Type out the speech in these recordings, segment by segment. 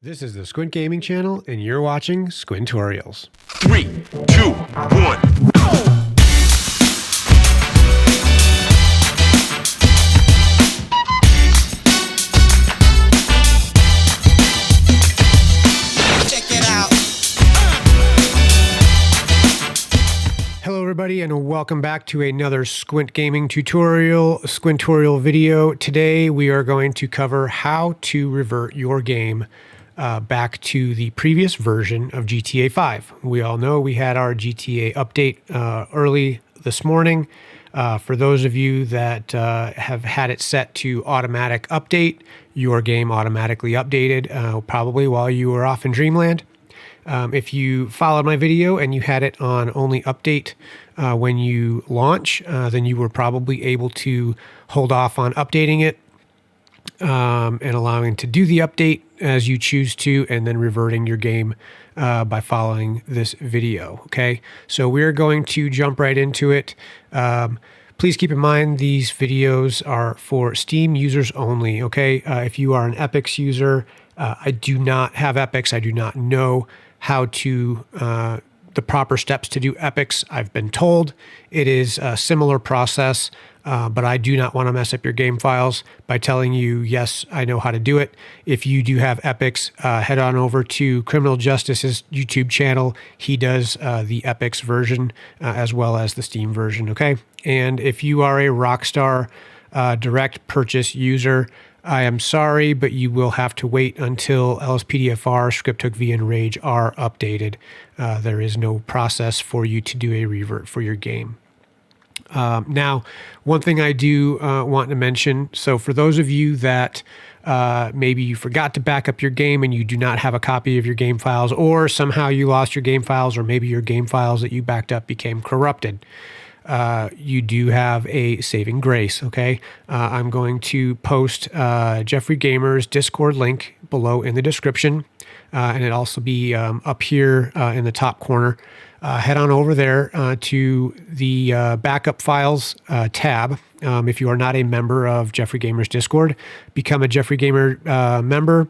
This is the Squint Gaming channel, and you're watching Squintorials. 3, 2, 1. Check it out. Hello, everybody, and welcome back to another Squint Gaming Squintorial video. Today, we are going to cover how to revert your game back to the previous version of GTA 5. We all know we had our GTA update early this morning. For those of you that have had it set to automatic update, your game automatically updated probably while you were off in Dreamland. If you followed my video and you had it on only update when you launch, then you were probably able to hold off on updating it and allowing to do the update as you choose to, and then reverting your game by following this video. Okay, so we're going to jump right into it. Please keep in mind these videos are for Steam users only. Okay, if you are an Epix user, I do not have Epix. I do not know how to the proper steps to do Epix. I've been told it is a similar process, but I do not want to mess up your game files by telling you, yes, I know how to do it. If you do have Epix, head on over to Criminal Justice's YouTube channel. He does the Epix version as well as the Steam version, okay? And if you are a Rockstar direct purchase user, I am sorry, but you will have to wait until LSPDFR, ScriptHookV, and Rage are updated. There is no process for you to do a revert for your game. Now, one thing I do want to mention, so for those of you that maybe you forgot to back up your game and you do not have a copy of your game files, or somehow you lost your game files, or maybe your game files that you backed up became corrupted, you do have a saving grace, okay? I'm going to post Jeffrey Gamer's Discord link below in the description, and it'll also be up here in the top corner. Head on over there to the backup files tab. If you are not a member of Jeffrey Gamer's Discord, become a Jeffrey Gamer member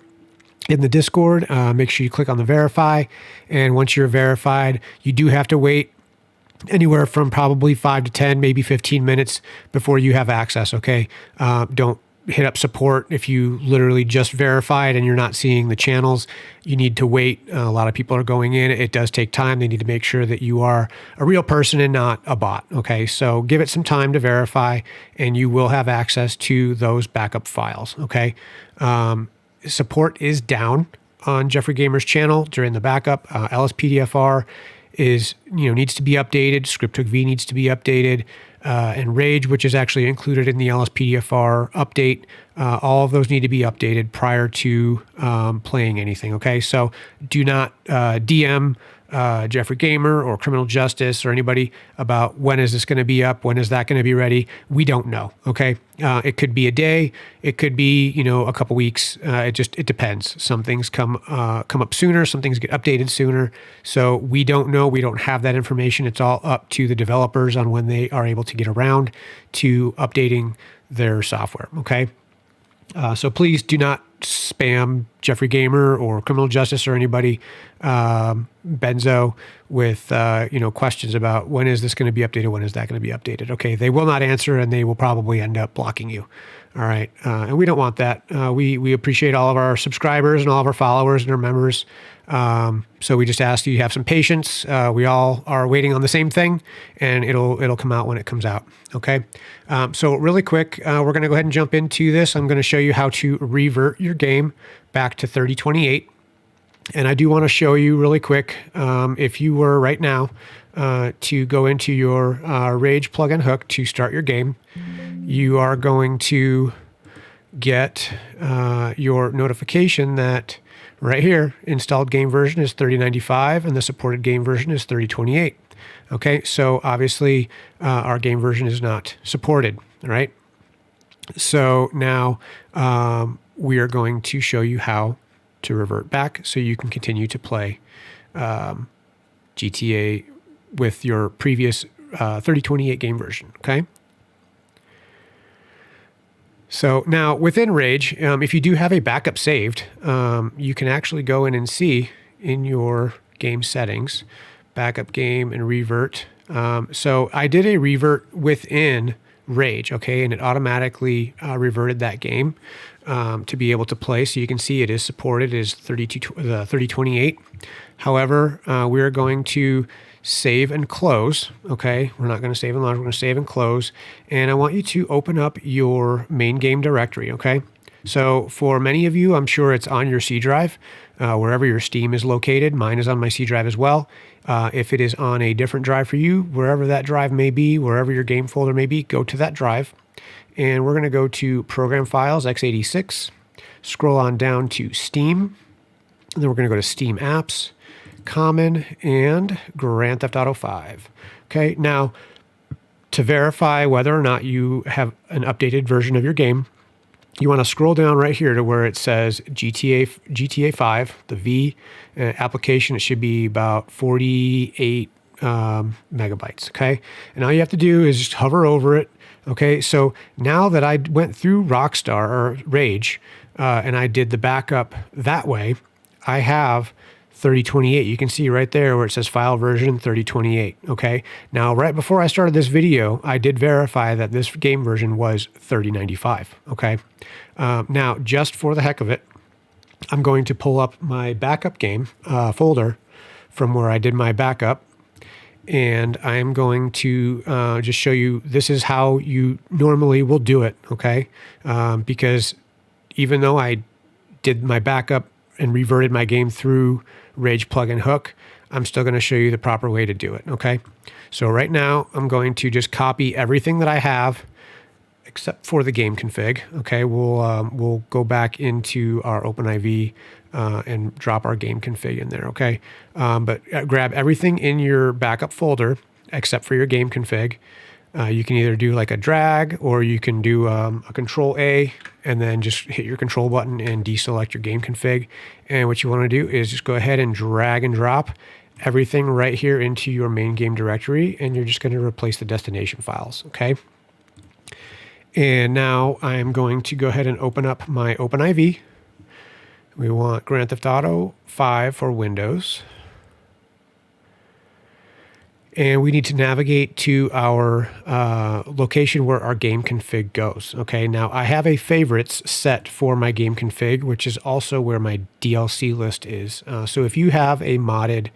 in the Discord. Make sure you click on the verify, and once you're verified, you do have to wait anywhere from probably 5 to 10, maybe 15 minutes before you have access, okay? Don't hit up support if you literally just verified and you're not seeing the channels. You need to wait. A lot of people are going in. It does take time. They need to make sure that you are a real person and not a bot, okay? So give it some time to verify, and you will have access to those backup files, okay? Support is down on Jeffrey Gamer's channel during the backup. LSPDFR needs to be updated. ScriptHookV needs to be updated, and Rage, which is actually included in the LSPDFR update. All of those need to be updated prior to playing anything. Okay, so do not DM Jeffrey Gamer or Criminal Justice or anybody about when is this going to be up, when is that going to be ready. We don't know. Okay, it could be a day, it could be a couple weeks. It depends. Some things come up sooner, some things get updated sooner. So we don't know. We don't have that information. It's all up to the developers on when they are able to get around to updating their software. Okay. So please do not spam Jeffrey Gamer or Criminal Justice or anybody, Benzo, with questions about when is this going to be updated, when is that going to be updated. Okay, they will not answer, and they will probably end up blocking you. All right, and we don't want that. We appreciate all of our subscribers and all of our followers and our members. So we just ask you have some patience. We all are waiting on the same thing, and it'll come out when it comes out. Okay. So really quick, we're going to go ahead and jump into this. I'm going to show you how to revert your game back to 3028. And I do want to show you really quick, if you were right now to go into your Rage plugin hook to start your game, you are going to get your notification that right here, installed game version is 3095 and the supported game version is 3028. Okay, so obviously our game version is not supported, right? So now we are going to show you how to revert back so you can continue to play GTA with your previous 3028 game version, okay? So now within Rage, if you do have a backup saved, you can actually go in and see in your game settings, backup game and revert. So I did a revert within Rage, okay, and it automatically reverted that game to be able to play. So you can see it is supported, it is 3028. However, we're going to save and close, okay? We're not going to save and launch, we're going to save and close. And I want you to open up your main game directory, okay? So for many of you, I'm sure it's on your C drive, wherever your Steam is located. Mine is on my C drive as well. If it is on a different drive for you, wherever that drive may be, wherever your game folder may be, go to that drive. And we're going to go to Program Files, x86, scroll on down to Steam, and then we're going to go to Steam Apps, Common, and Grand Theft Auto 5. Okay, now to verify whether or not you have an updated version of your game, you want to scroll down right here to where it says GTA 5, the V application. It should be about 48 megabytes. Okay, and all you have to do is just hover over it. Okay, so now that I went through Rockstar or Rage and I did the backup that way, I have 3028. You can see right there where it says file version 3028. Okay, now right before I started this video, I did verify that this game version was 3095. Okay, now just for the heck of it, I'm going to pull up my backup game folder from where I did my backup. And I'm going to just show you, this is how you normally will do it, okay? Because even though I did my backup and reverted my game through Rage plugin hook, I'm still going to show you the proper way to do it, okay? So right now, I'm going to just copy everything that I have except for the game config, okay? We'll go back into our OpenIV and drop our game config in there, okay? But grab everything in your backup folder except for your game config. You can either do like a drag, or you can do a Control A and then just hit your control button and deselect your game config. And what you want to do is just go ahead and drag and drop everything right here into your main game directory, and you're just going to replace the destination files, okay? And now I'm going to go ahead and open up my OpenIV. We want Grand Theft Auto 5 for Windows. And we need to navigate to our location where our game config goes. Okay, now I have a favorites set for my game config, which is also where my DLC list is. So if you have a modded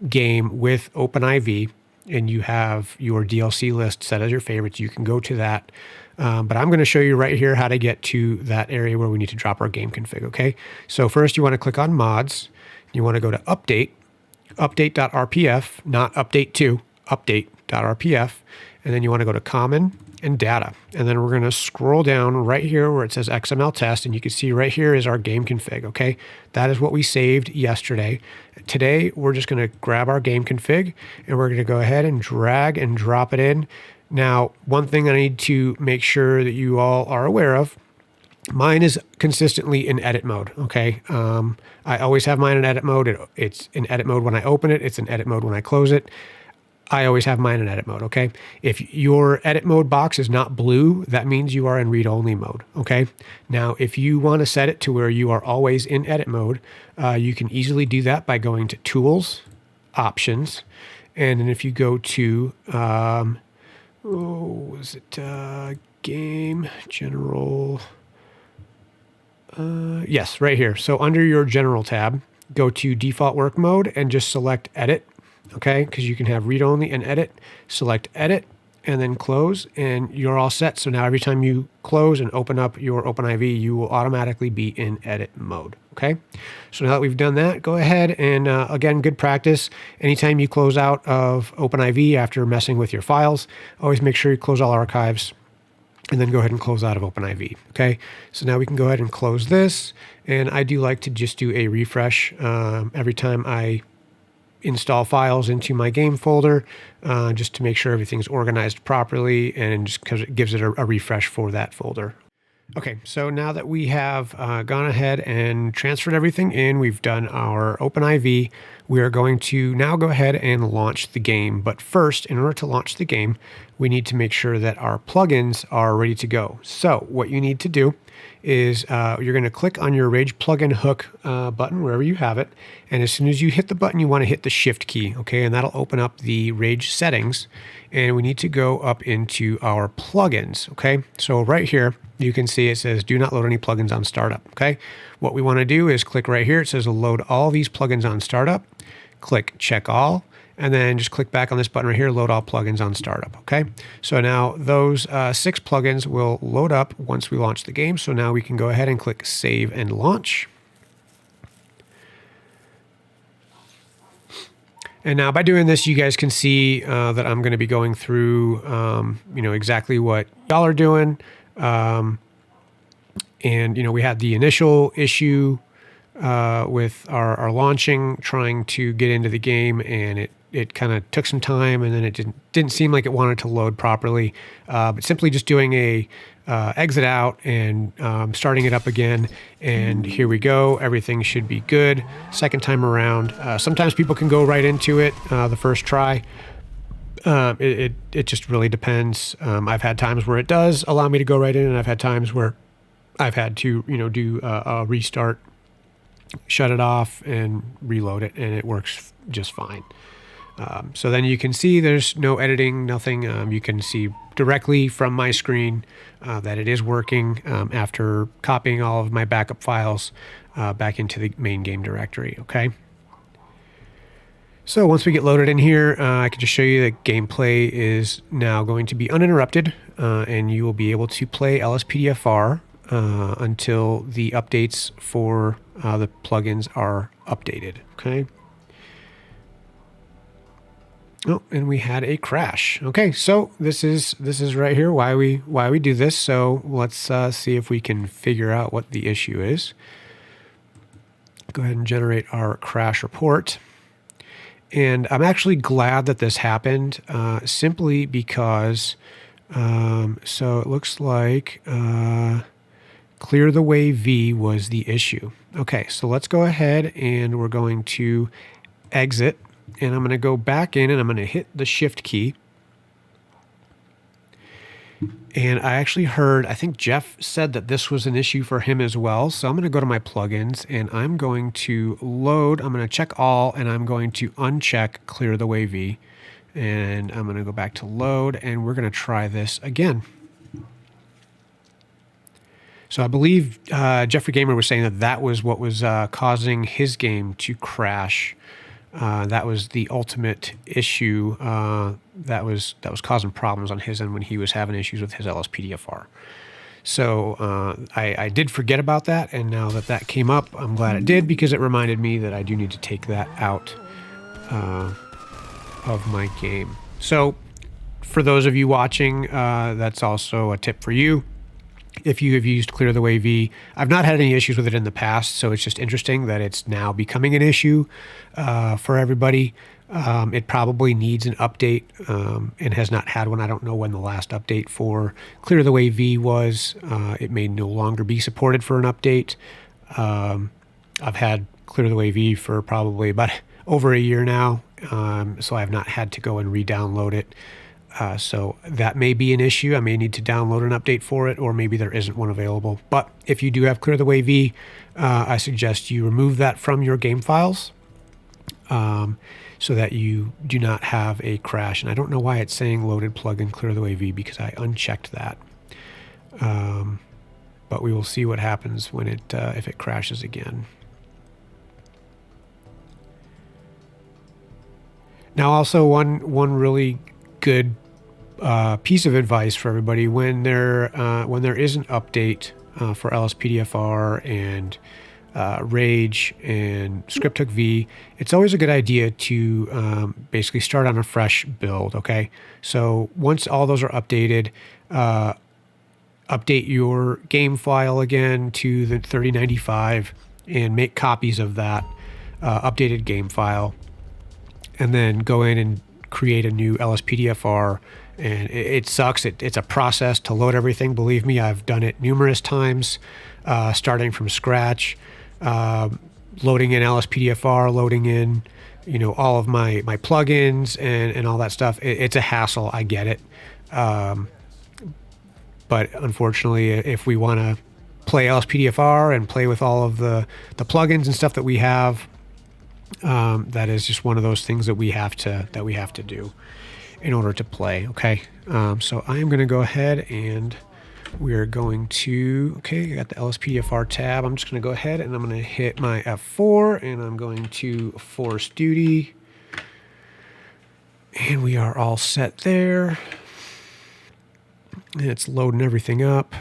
game with OpenIV and you have your DLC list set as your favorites, you can go to that. But I'm going to show you right here how to get to that area where we need to drop our game config, okay? So first you want to click on mods. You want to go to update, update.rpf, not update to, update.rpf. And then you want to go to common and data. And then we're going to scroll down right here where it says XML test. And you can see right here is our game config, okay? That is what we saved yesterday. Today, we're just going to grab our game config and we're going to go ahead and drag and drop it in. Now, one thing I need to make sure that you all are aware of, mine is consistently in edit mode, okay? I always have mine in edit mode. It's in edit mode when I open it. It's in edit mode when I close it. I always have mine in edit mode, okay? If your edit mode box is not blue, that means you are in read-only mode, okay? Now, if you want to set it to where you are always in edit mode, you can easily do that by going to Tools, Options, and then if you go to, Game, General, yes, right here. So under your General tab, go to Default Work Mode and just select Edit, okay? Because you can have read only and edit. Select edit and then close, and you're all set. So now every time you close and open up your OpenIV, you will automatically be in edit mode, okay? So now that we've done that, go ahead and again, good practice. Anytime you close out of OpenIV after messing with your files, always make sure you close all archives and then go ahead and close out of OpenIV, okay? So now we can go ahead and close this. And I do like to just do a refresh every time I install files into my game folder, just to make sure everything's organized properly, and just because it gives it a refresh for that folder. Okay, so now that we have gone ahead and transferred everything in, we've done our OpenIV, we are going to now go ahead and launch the game. But first, in order to launch the game, we need to make sure that our plugins are ready to go. So what you need to do is you're going to click on your Rage plugin hook button wherever you have it. And as soon as you hit the button, you want to hit the Shift key, okay? And that'll open up the Rage settings. And we need to go up into our plugins, okay? So right here, you can see it says do not load any plugins on startup, okay? What we want to do is click right here. It says load all these plugins on startup. Click check all, and then just click back on this button right here, load all plugins on startup, okay? So now those 6 plugins will load up once we launch the game. So now we can go ahead and click save and launch. And now by doing this, you guys can see that I'm going to be going through, exactly what y'all are doing. And, we had the initial issue with our launching, trying to get into the game, and it kind of took some time, and then it didn't seem like it wanted to load properly. But simply just doing a exit out and starting it up again, and here we go. Everything should be good. Second time around. Sometimes people can go right into it the first try. It just really depends. I've had times where it does allow me to go right in, and I've had times where I've had to, do a restart, shut it off, and reload it, and it works just fine. So then you can see there's no editing, nothing. You can see directly from my screen that it is working after copying all of my backup files back into the main game directory, okay? So once we get loaded in here, I can just show you that gameplay is now going to be uninterrupted, and you will be able to play LSPDFR until the updates for the plugins are updated, okay? Oh, and we had a crash. Okay, so this is right here why we do this. So let's see if we can figure out what the issue is. Go ahead and generate our crash report. And I'm actually glad that this happened, simply because, so it looks like Clear the Way V was the issue. Okay, so let's go ahead and we're going to exit, and I'm going to go back in and I'm going to hit the Shift key. And I actually heard, I think Jeff said that this was an issue for him as well. So I'm going to go to my plugins and I'm going to load, I'm going to check all, and I'm going to uncheck Clear the Way V. And I'm going to go back to load, and we're going to try this again. So I believe Jeffrey Gamer was saying that was what was causing his game to crash. That was the ultimate issue that was causing problems on his end when he was having issues with his LSPDFR. So I did forget about that, and now that came up, I'm glad it did, because it reminded me that I do need to take that out of my game. So for those of you watching, that's also a tip for you. If you have used Clear the Way V, I've not had any issues with it in the past, so it's just interesting that it's now becoming an issue for everybody. It probably needs an update and has not had one. I don't know when the last update for Clear the Way V was. It may no longer be supported for an update. I've had Clear the Way V for probably about over a year now, so I have not had to go and re-download it. So that may be an issue. I may need to download an update for it, or maybe there isn't one available. But if you do have Clear the Way V, I suggest you remove that from your game files so that you do not have a crash. And I don't know why it's saying loaded plugin Clear the Way V, because I unchecked that. But we will see what happens when if it crashes again. Now, also one really good piece of advice for everybody: when there is an update for LSPDFR and Rage and ScriptHook V, it's always a good idea to basically start on a fresh build. Okay, so once all those are updated, update your game file again to the 3095 and make copies of that updated game file, and then go in and create a new LSPDFR and it sucks. It's a process to load everything. Believe me, I've done it numerous times, starting from scratch, loading in LSPDFR, loading in, all of my plugins and all that stuff. It's a hassle. I get it. But unfortunately, if we want to play LSPDFR and play with all of the plugins and stuff that we have, that is just one of those things that we have to do in order to play. Okay. So I am going to go ahead and we're going to, okay, I got the LSPDFR tab. I'm just going to go ahead and I'm going to hit my F4 and I'm going to force duty. And we are all set there. And it's loading everything up.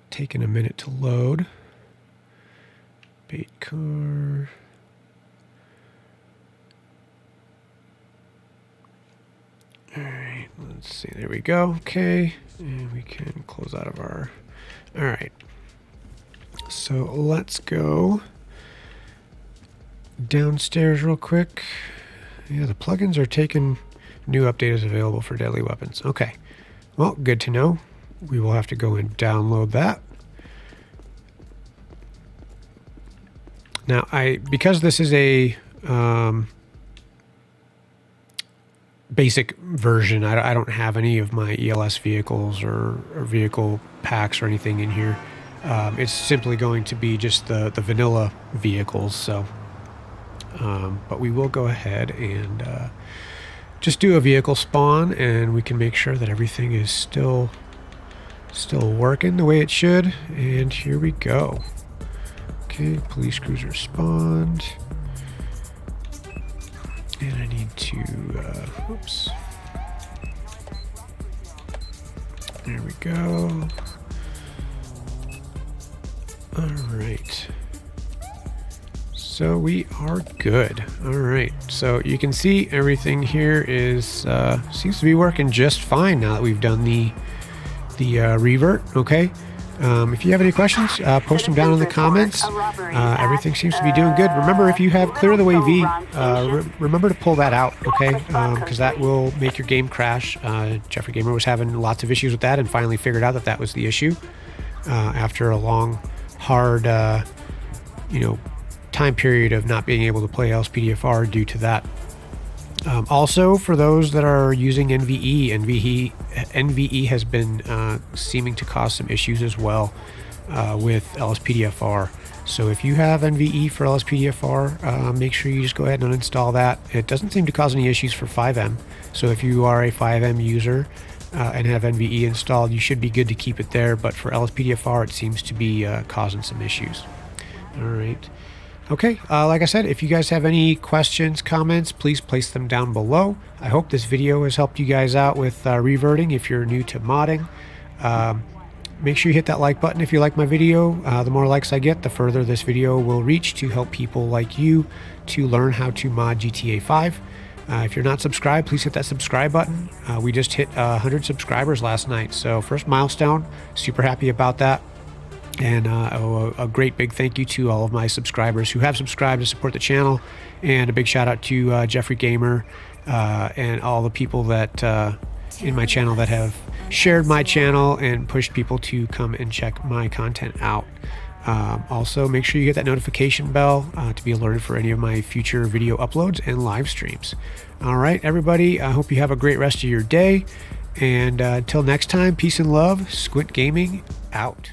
Taking a minute to load. Bait car. All right, let's see. There we go. Okay, and we can close out of our. All right. So let's go downstairs real quick. Yeah, the plugins are taking new update is available for deadly weapons. Okay. Well, good to know. We will have to go and download that. Now, because this is a basic version, I don't have any of my ELS vehicles or vehicle packs or anything in here. It's simply going to be just the vanilla vehicles. So, but we will go ahead and just do a vehicle spawn, and we can make sure that everything is still working the way it should. And here we go. Okay, police cruiser spawned. And I need to, oops. There we go. All right. So we are good. All right. So you can see everything here is, seems to be working just fine now that we've done the revert. Okay. If you have any questions, post them down in the comments. Everything seems to be doing good. Remember, if you have Clear the Way V, remember to pull that out, okay? Because that will make your game crash. Jeffrey Gamer was having lots of issues with that and finally figured out that that was the issue after a long, hard, time period of not being able to play LSPDFR due to that. Also, for those that are using NVE has been seeming to cause some issues as well with LSPDFR. So if you have NVE for LSPDFR, make sure you just go ahead and uninstall that. It doesn't seem to cause any issues for 5M. So if you are a 5M user and have NVE installed, you should be good to keep it there. But for LSPDFR, it seems to be causing some issues. All right. Okay, like I said, if you guys have any questions, comments, please place them down below. I hope this video has helped you guys out with reverting if you're new to modding. Make sure you hit that like button if you like my video. The more likes I get, the further this video will reach to help people like you to learn how to mod GTA 5. If you're not subscribed, please hit that subscribe button. We just hit 100 subscribers last night, so first milestone. Super happy about that. And a great big thank you to all of my subscribers who have subscribed to support the channel, and a big shout out to Jeffrey Gamer and all the people that in my channel that have shared my channel and pushed people to come and check my content out. Also, make sure you get that notification bell to be alerted for any of my future video uploads and live streams. All right, everybody, I hope you have a great rest of your day, and until next time, peace and love. Squint Gaming out.